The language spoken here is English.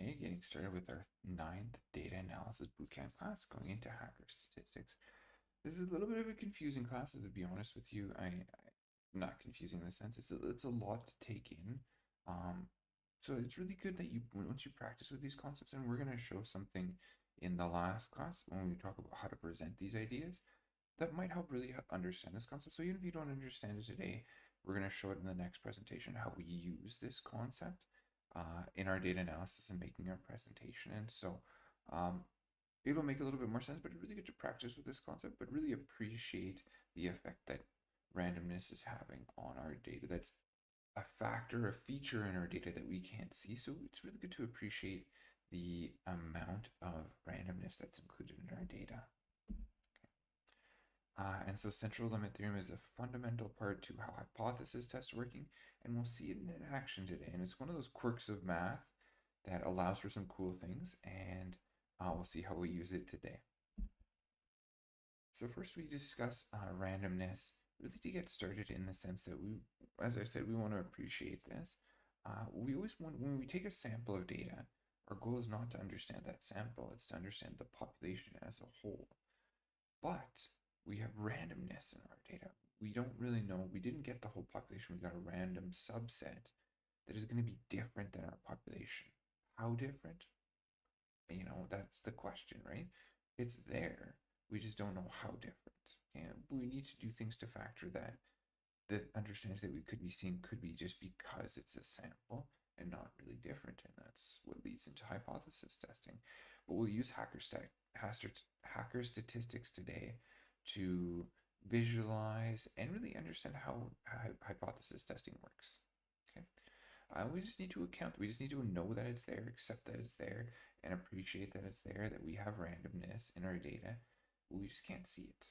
Okay, getting started with our 9th data analysis bootcamp class, going into hacker statistics. This is a little bit of a confusing class, to be honest with you. I'm not confusing in the sense it's a lot to take in. So it's really good that once you practice with these concepts, and we're going to show something in the last class when we talk about how to present these ideas that might help really understand this concept. So even if you don't understand it today, we're going to show it in the next presentation how we use this concept in our data analysis and making our presentation. And so it'll make a little bit more sense, but really good to practice with this concept, but really appreciate the effect that randomness is having on our data. That's a factor, a feature in our data that we can't see. So it's really good to appreciate the amount of randomness that's included in our data. And so central limit theorem is a fundamental part to how hypothesis tests are working, and we'll see it in action today. And it's one of those quirks of math that allows for some cool things, and we'll see how we use it today. So first we discuss randomness, really to get started in the sense that as I said, we want to appreciate this. We always want, when we take a sample of data, our goal is not to understand that sample, it's to understand the population as a whole. But we have randomness in our data. We don't really know, we didn't get the whole population, we got a random subset that is going to be different than our population. How different? You know, that's the question, right? It's there. We just don't know how different. And we need to do things to factor that the understandings that we could be seeing could be just because it's a sample and not really different. And that's what leads into hypothesis testing. But we'll use hacker statistics today to visualize and really understand how hypothesis testing works. Okay. We just need to we just need to know that it's there, accept that it's there, and appreciate that it's there, that we have randomness in our data. We just can't see it.